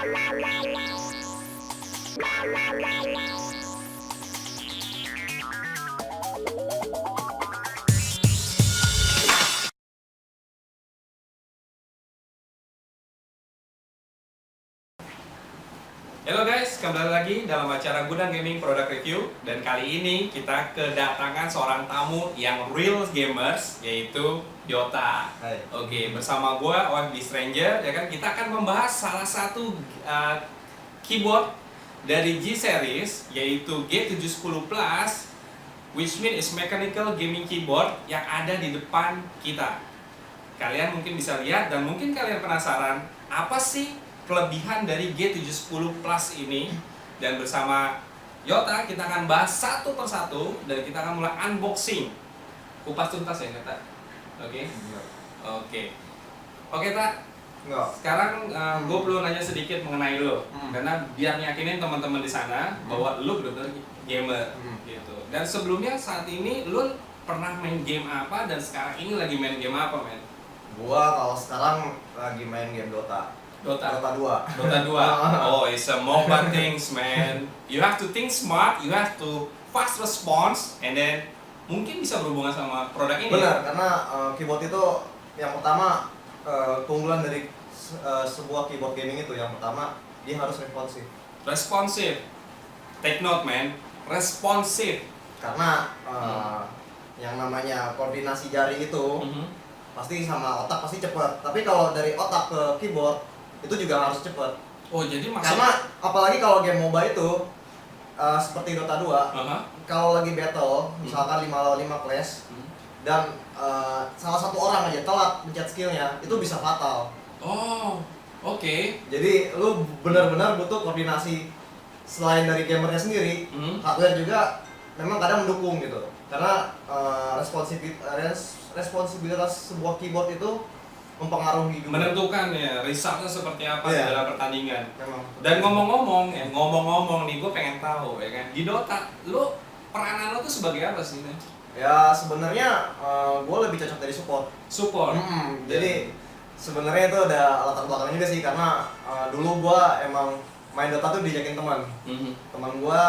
Halo guys, kembali lagi dalam acara Gudang Gaming Product Review. Dan kali ini kita kedatangan seorang tamu yang real gamers, yaitu Yota. Hai. Oke, bersama gue, OFB Stranger, ya kan, kita akan membahas salah satu keyboard dari G-Series, yaitu G710 Plus, which mean is mechanical gaming keyboard yang ada di depan kita. Kalian mungkin bisa lihat dan mungkin kalian penasaran, apa sih kelebihan dari G710 Plus ini. Dan bersama Yota kita akan bahas satu persatu dan kita akan mulai unboxing, kupas tuntas ya Yota. Oke? Oke Tak. Enggak. Sekarang gue perlu nanya sedikit mengenai lo, karena biar yakinin teman-teman di sana bahwa lo benar-benar gamer gitu. Dan sebelumnya saat ini lo pernah main game apa dan sekarang ini lagi main game apa, men? Gua kalau sekarang lagi main game Dota 2. Dota 2. Oh, it's a MOBA things, man. You have to think smart, you have to fast response, and then mungkin bisa berhubungan sama produk ini. Benar, karena keyboard itu yang pertama keunggulan dari sebuah keyboard gaming itu yang pertama dia harus responsif. Responsive. Take note, man. Responsive. Karena yang namanya koordinasi jari itu pasti sama otak pasti cepat. Tapi kalau dari otak ke keyboard itu juga harus cepat. Oh, jadi maksudnya Karena apalagi kalau game MOBA itu seperti Dota 2, kalau lagi battle, misalkan 5 lawan 5 clash, dan salah satu orang aja telat mencet skillnya, itu bisa fatal. Oh, oke. Jadi lu benar-benar butuh koordinasi selain dari gamernya sendiri, hardware juga memang kadang mendukung gitu. Karena responsibilitas sebuah keyboard itu mempengaruhi juga. Menentukan ya resultnya seperti apa di dalam pertandingan. Memang. Dan ngomong-ngomong nih, gue pengen tahu ya kan, di Dota lo peranan lo tuh sebagai apa sih nih? Ya sebenarnya gue lebih cocok dari support. Support. Jadi sebenarnya itu ada latar belakangnya juga sih, karena dulu gue emang main Dota tuh diajakin teman. Teman gue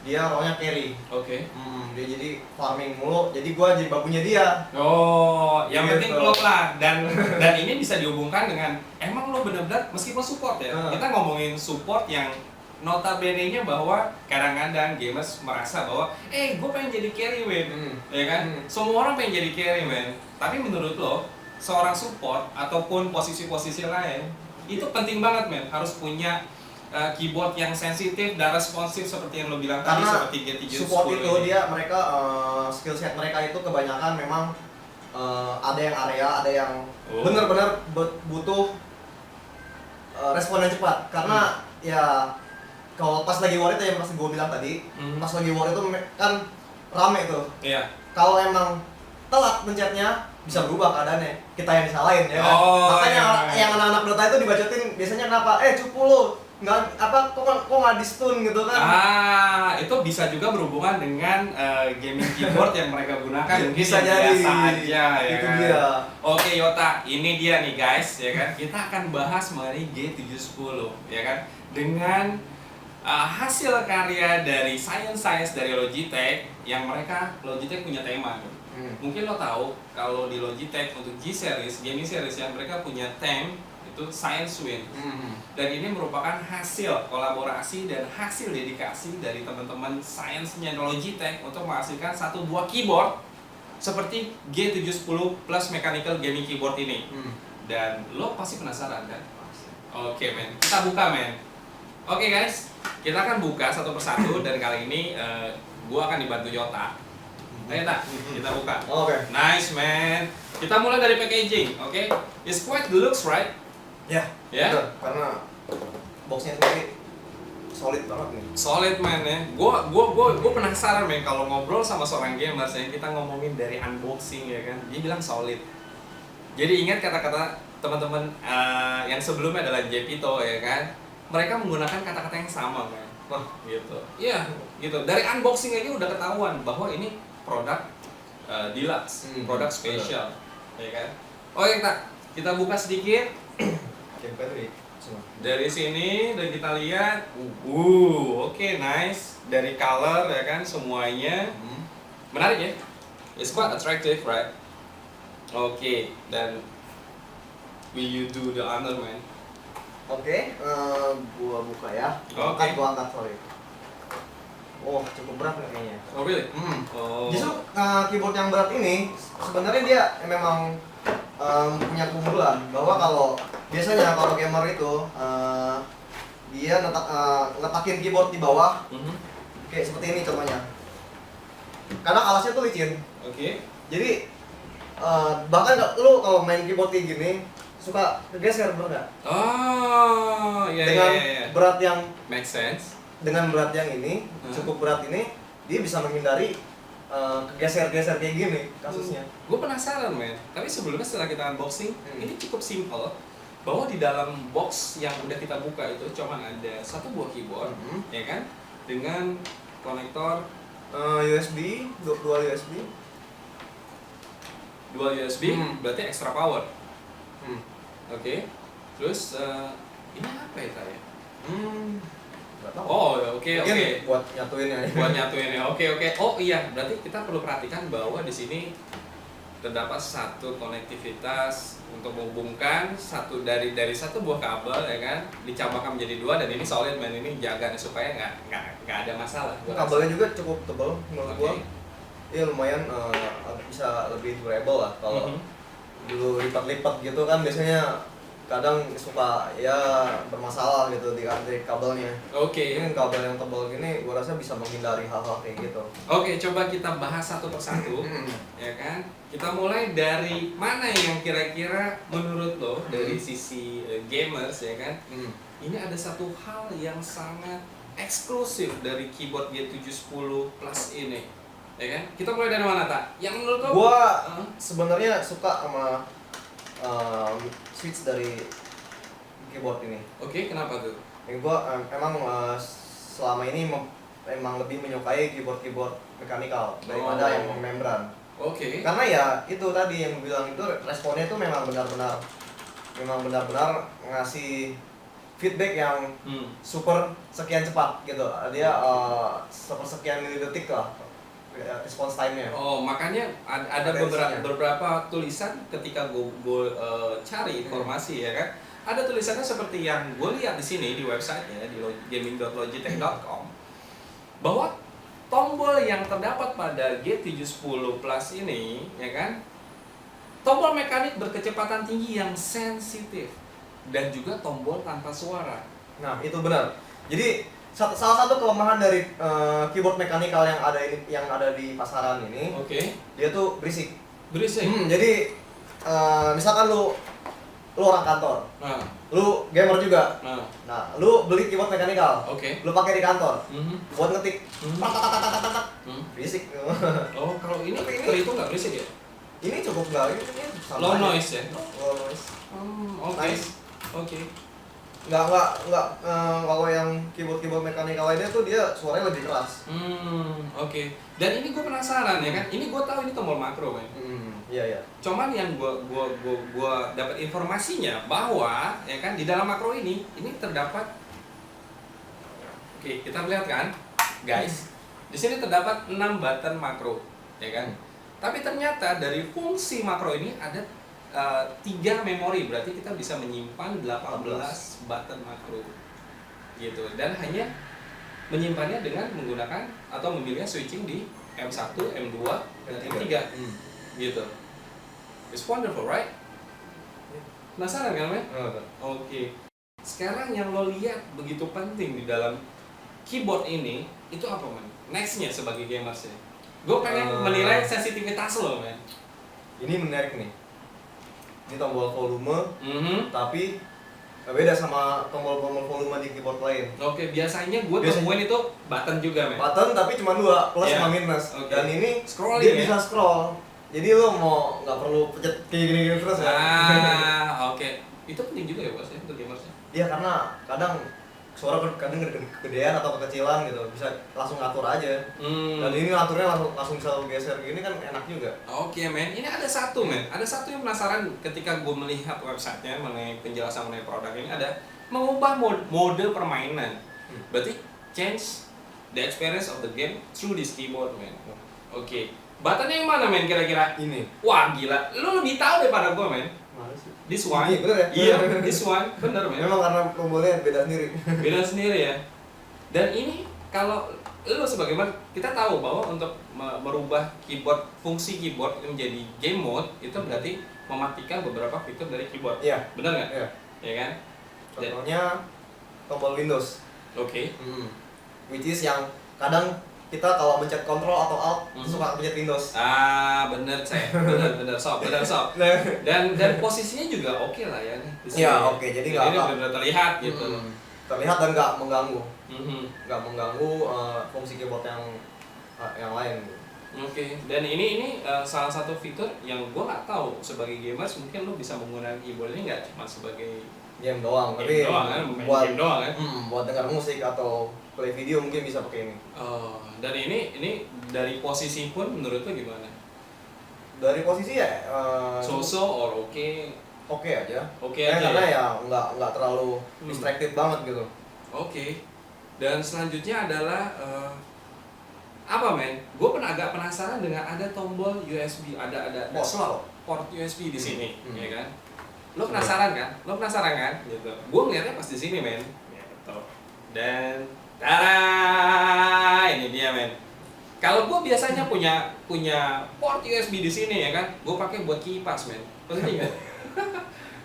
dia role-nya carry. Oke. Dia jadi farming mulu, jadi gue jadi babunya dia. Oh, yang Gitu. penting klop lah. Dan ini bisa dihubungkan dengan emang lo benar-benar meskipun support ya. Kita ngomongin support yang notabene-nya bahwa kadang-kadang gamers merasa bahwa gue pengen jadi carry, men. Ya kan? Semua orang pengen jadi carry, men. Tapi menurut lo, seorang support ataupun posisi-posisi lain itu penting banget, men. Harus punya keyboard yang sensitif dan responsif seperti yang lo bilang tadi, Karena seperti G310 support itu ini. mereka skill set mereka itu kebanyakan memang ada yang area, ada yang benar-benar butuh respon yang cepat. Karena ya kalau pas lagi war itu yang pasti gue bilang tadi, pas lagi war itu kan rame tuh. Iya. Kalau emang telat pencetnya bisa berubah keadaannya, kita yang disalahin ya kan. Makanya yang anak-anak Dota itu dibacotin biasanya kenapa? Cupu lu nggak kok nggak di stun gitu kan. Itu bisa juga berhubungan dengan gaming keyboard yang mereka gunakan. Mungkin Bisa yang jadi biasa aja ya itu kan. dia. Oke Yota, ini dia nih guys ya kan. Kita akan bahas mengenai G710 ya kan, dengan hasil karya dari science dari Logitech, yang Logitech punya tema. Mungkin lo tahu kalau di Logitech untuk G-Series, gaming series yang mereka punya theme itu Science Win. Dan ini merupakan hasil kolaborasi dan hasil dedikasi dari teman-teman science-nya Logitech untuk menghasilkan satu buah keyboard seperti G710 Plus Mechanical Gaming Keyboard ini. Dan lo pasti penasaran kan? Oke men, kita buka men. Oke guys, kita akan buka satu persatu dan kali ini gua akan dibantu Yota. Ayo Tak, kita buka. Oke. Nice man. Kita mulai dari packaging, oke? It's quite the looks, right? Ya. Ya? Karena boxnya sendiri solid banget nih. Solid man ya. Gua penasaran men kalau ngobrol sama seorang gamers ya, kita ngomongin dari unboxing ya kan. Dia bilang solid. Jadi ingat kata-kata teman-teman yang sebelumnya adalah Jepito ya kan. Mereka menggunakan kata-kata yang sama men. Gitu. Iya, gitu. Dari unboxing aja udah ketahuan bahwa ini produk deluxe, produk spesial, ya kan? Oke, Tak. Kita buka sedikit. Gamepad nih. Dari sini dan kita lihat, oke, nice. Dari color ya kan semuanya menarik ya. It's quite attractive, right? Oke, dan will you do the honor, man? Oke, gua buka ya. Oke. Gua angkat, sorry. Oh, cukup berat nih kayaknya. Oh really? Oh. Justru keyboard yang berat ini sebenarnya dia memang punya keunggulan bahwa kalau biasanya kalau gamer itu dia ngetakin keyboard di bawah kayak seperti ini contohnya. Karena alasnya tuh licin. Oke. Jadi bahkan lu kalau main keyboard kayak gini suka kegeser, bener nggak? Oh, iya Dengan iya. berat yang Make sense. dengan berat yang ini, cukup berat ini, dia bisa menghindari kegeser-geser kayak gini kasusnya. Gue penasaran, men. Tapi sebelumnya setelah kita unboxing, ini cukup simple. Bahwa di dalam box yang udah kita buka itu cuma ada satu buah keyboard, ya kan? Dengan konektor USB, dual USB. Dual USB, berarti extra power. Oke. Terus ini apa ya, Tay? Nggak tahu. Oh, oke. Mungkin buat nyatuin ya. Buat nyatuin ya. Oke. Oh iya, berarti kita perlu perhatikan bahwa di sini terdapat satu konektivitas untuk menghubungkan satu dari satu buah kabel ya kan, dicampakkan menjadi dua, dan ini solid, man. Ini jaga nih supaya nggak ada masalah. Kabelnya juga cukup tebal menurut gua. Iya lumayan bisa lebih durable lah kalau dulu lipat-lipat gitu kan biasanya kadang suka ya bermasalah gitu di kabelnya. Oke. Ini kabel yang tebal gini gua rasa bisa menghindari hal-hal kayak gitu. Oke, coba kita bahas satu persatu, ya kan? Kita mulai dari mana yang kira-kira menurut lo dari sisi gamers, ya kan? Ini ada satu hal yang sangat eksklusif dari keyboard G710 Plus ini, ya kan? Kita mulai dari mana, Tak? Yang menurut lo? Gua sebenarnya suka sama switch dari keyboard ini. Oke, kenapa tuh? Gua emang selama ini emang lebih menyukai keyboard mekanikal daripada yang membran. Oke. Karena ya itu tadi yang bilang itu responnya itu memang benar-benar ngasih feedback yang super sekian cepat gitu. Dia sepersekian milidetik lah response time-nya. Oh, makanya ada beberapa tulisan ketika gue cari informasi ya kan. Ada tulisannya seperti yang gue lihat di sini di websitenya di gaming.logitech.com bahwa tombol yang terdapat pada G710 Plus ini, ya kan, tombol mekanik berkecepatan tinggi yang sensitif dan juga tombol tanpa suara. Nah, itu benar. Jadi salah satu kelemahan dari keyboard mekanikal yang ada di pasaran ini, dia tuh berisik. Jadi misalkan lu orang kantor, lu gamer juga, nah lu beli keyboard mekanikal, lu pakai di kantor, buat ngetik, berisik. Oh, kalau ini terhitung nggak berisik ya? Ini cukup nggak, ini sama low aja. noise ya? Low noise. Nice. Oke. Nggak kalau yang keyboard mekanikal lainnya tuh dia suaranya lebih keras. Oke. Dan ini gue penasaran ya kan, ini gue tahu ini tombol makro kan. Iya. Cuman yang gue dapat informasinya bahwa ya kan di dalam makro ini terdapat. Oke, kita lihat kan, guys. Di sini terdapat 6 button makro, ya kan. Tapi ternyata dari fungsi makro ini ada 3 memori, berarti kita bisa menyimpan 18 button makro gitu, dan hanya menyimpannya dengan menggunakan atau memilih switching di M1, M2, dan M3 gitu. It's wonderful, right? Penasaran kan, men? Oke. Sekarang yang lo lihat begitu penting di dalam keyboard ini itu apa, men? Next-nya sebagai gamers ya. Gue pengen menilai sensitivitas lo, men. Ini menarik nih. Ini tombol volume, tapi beda sama tombol-tombol volume di keyboard lain. Oke, biasanya gue temuin itu button juga, men. Button tapi cuma 2, plus sama minus. Dan ini scrolling, dia bisa scroll. Jadi lo mau nggak perlu pencet kayak gini terus ya. Oke. Itu penting juga ya, Bos, ya, untuk gamersnya. Iya, karena kadang suara kadang kegedean atau kekecilan gitu, bisa langsung ngatur aja. Dan ini ngaturnya langsung bisa lo geser gini kan enak juga. Oke, men. Ini ada satu, men. Ada satu yang penasaran ketika gue melihat websitenya mengenai penjelasan mengenai produk ini. Ada mengubah mode permainan. Berarti change the experience of the game through this keyboard, man. Oke. Buttonnya yang mana, men, kira-kira? Ini. Wah, gila. Lu lebih tahu daripada gua, men. Mana sih? This one. Iya, bener ya? Iya, this one. Bener, men. Memang karena tombolnya beda sendiri. Beda sendiri ya. Dan ini kalau lu sebagaimana kita tahu bahwa untuk merubah keyboard, fungsi keyboard menjadi game mode itu berarti mematikan beberapa fitur dari keyboard. Iya. Benar nggak? Iya. Ya kan? Contohnya tombol Windows. Oke. Which is yang kadang kita kalau mencet Control atau Alt suka pencet Windows. Ah, bener saya. Bener sob. Dan posisinya juga oke lah ya. Iya, oke. Jadi nggak benar terlihat gitu. Terlihat dan nggak mengganggu. Mhm. Nggak mengganggu fungsi keyboard yang lain. Oke. Dan ini salah satu fitur yang gua nggak tahu sebagai gamers mungkin lu bisa menggunakan keyboard ini nggak cuma sebagai Game doang, game tapi doang kan, main buat game doang kan. buat dengar musik atau play video mungkin bisa pakai ini. Oh, dan ini dari posisi pun menurut lu gimana? Dari posisi ya So-so or oke? oke aja. Oke aja. Karena Ya? ya nggak terlalu distracted banget gitu. Oke. Dan selanjutnya adalah apa, men? Gue agak penasaran dengan ada tombol USB, ada slot port USB di sini, ya kan? Lo penasaran kan? Gitu. Gue ngeliatnya pas di sini, men. Gitu. Dan tada, ini dia, men. Kalau gue biasanya punya port USB di sini, ya kan? Gue pakai buat kipas, men. Penting nggak?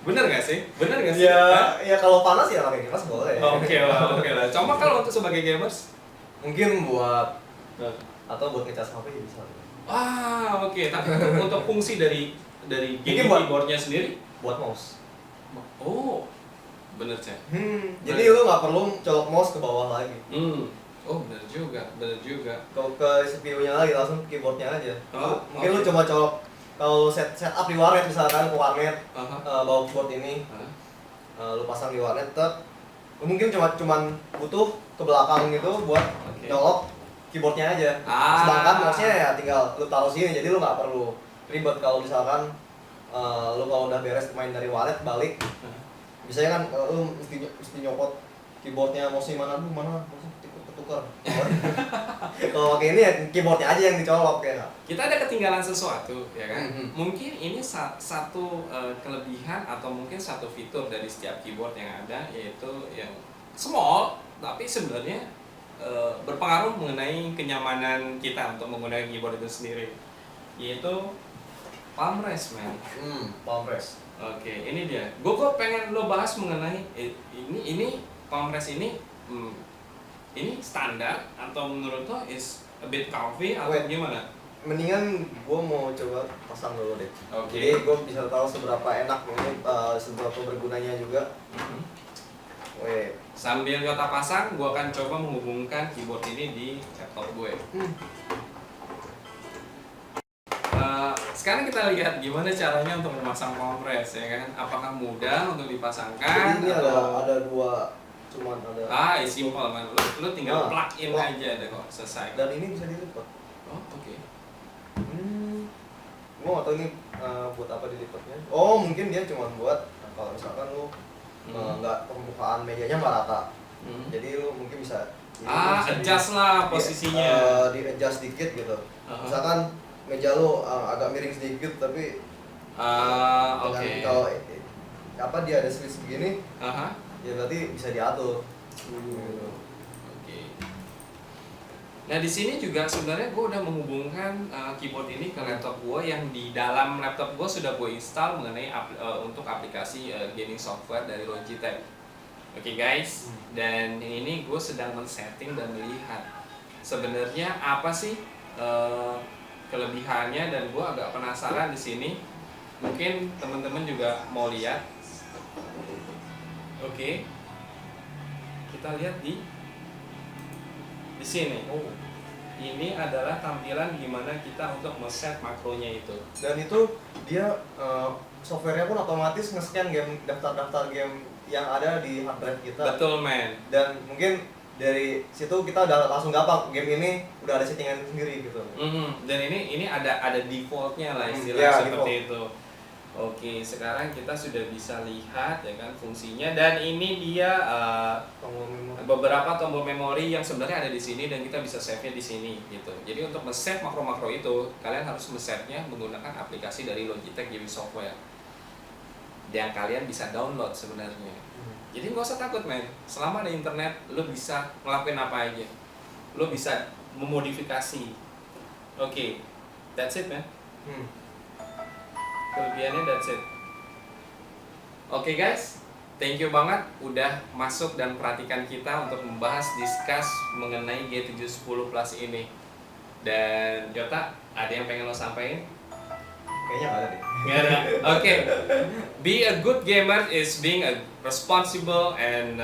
Bener nggak sih? Ya kalau panas ya pakai kipas boleh. Oke lah. Cuma kalau untuk sebagai gamers, Mungkin buat atau buat ngecas HP bisa. oke. Tapi untuk fungsi dari gaming buat- keyboardnya sendiri, Buat mouse. oh, bener cek. Jadi lu nggak perlu colok mouse ke bawah lagi. Oh, bener juga. Kalau ke CPU-nya lagi langsung keyboardnya aja. Oh, Mungkin lu oke. coba colok kalau setup di warnet misalkan ke warnet Aha. bawa keyboard ini lu pasang di warnet lu mungkin cuman butuh ke belakang gitu buat Oke. nyolok keyboardnya aja. Sedangkan mouse-nya ya tinggal lu taruh sini jadi lu nggak perlu ribet kalau misalkan lu kalau udah beres main dari warnet balik biasanya kan lu mesti nyopot keyboardnya mouse-nya mana mouse-nya ketukar. Kalau pakai ini ya keyboardnya aja yang dicolok ya. Kita ada ketinggalan sesuatu, ya kan? Mhm. Mungkin ini satu kelebihan atau mungkin satu fitur dari setiap keyboard yang ada, yaitu yang small, tapi sebenarnya berpengaruh mengenai kenyamanan kita untuk menggunakan keyboard itu sendiri, yaitu palm rest, man. Palm rest. Oke, ini dia. Gue pengen lo bahas mengenai ini palm rest ini standar atau menurut lo is a bit comfy atau Wait. gimana? Mendingan gue mau coba pasang dulu deh. Oke. Jadi gue bisa tahu seberapa enak ini, seberapa bergunanya juga. Wait. Sambil kata pasang, gue akan coba menghubungkan keyboard ini di laptop gue. Sekarang kita lihat gimana caranya untuk memasang kompres, ya kan? Apakah mudah untuk dipasangkan? Jadi ini atau- ada dua, cuman ada. it's simple, man. Lu tinggal plug in aja deh kok, selesai. Dan ini bisa dilipat. Oh, oke. Gue nggak tahu ini buat apa dilipatnya. Oh mungkin dia cuma buat kalau misalkan lu nggak permukaan mejanya nggak rata. Jadi lu mungkin bisa. Adjust lah posisinya. Di adjust dikit gitu. Uh-huh. Misalkan meja lu agak miring sedikit tapi Oke. kalau apa dia ada switch begini Aha. ya berarti bisa diatur. Oke. Nah di sini juga sebenarnya gue udah menghubungkan keyboard ini ke laptop gue yang di dalam laptop gue sudah gue install mengenai untuk aplikasi gaming software dari Logitech. Oke guys, dan ini gue sedang men-setting dan melihat sebenarnya apa sih kelebihannya, dan gue agak penasaran di sini. Mungkin teman-teman juga mau lihat. Oke. Kita lihat di sini. Oh, ini adalah tampilan gimana kita untuk nge-set makronya itu. Dan itu dia softwarenya pun otomatis nge-scan game daftar-daftar game yang ada di hard drive kita. Betul, men. Dan mungkin dari situ kita udah langsung gampang game ini udah ada settingan sendiri gitu. Dan ini ada defaultnya lah istilahnya Ya, seperti itu. Oke, sekarang kita sudah bisa lihat ya kan fungsinya, dan ini dia Tombol memori. beberapa tombol memori yang sebenarnya ada di sini dan kita bisa save-nya di sini gitu. Jadi untuk men-save makro-makro itu, kalian harus men-save-nya menggunakan aplikasi dari Logitech Gaming Software yang kalian bisa download sebenarnya. Jadi nggak usah takut men, selama ada internet lo bisa ngelakuin apa aja, lo bisa memodifikasi. Oke, that's it man. Kelebihannya that's it. Oke guys, thank you banget udah masuk dan perhatikan kita untuk membahas, discuss mengenai G710 Plus ini. Dan Jota, ada yang pengen lo sampaikan? Kayaknya nggak ada deh. Nggak ada. Oke. Be a good gamer is being a responsible and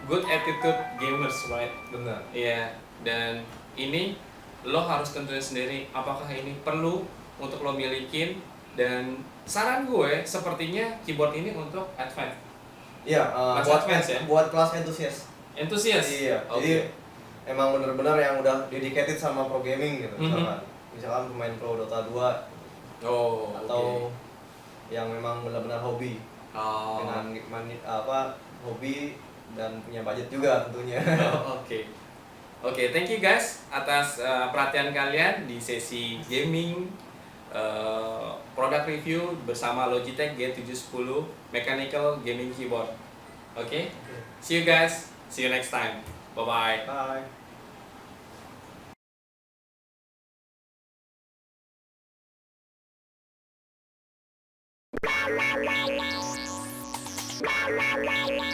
good attitude gamers, right? Benar. Iya. Dan ini lo harus tentuin sendiri apakah ini perlu untuk lo milikin, dan saran gue sepertinya keyboard ini untuk advance. Iya, Kelas buat advance ya? buat kelas entusias. Entusias. Iya. Oke. Jadi emang bener-bener yang udah dedicated sama pro gaming gitu. Mhm. Misalkan pemain pro Dota 2 Oh, atau yang memang benar-benar hobi Oh. dengan hobi dan punya budget juga tentunya. Oke. Oke, thank you guys atas perhatian kalian di sesi gaming product review bersama Logitech G710 Mechanical Gaming Keyboard. Oke. See you guys. See you next time. Bye bye. Bye. La la la la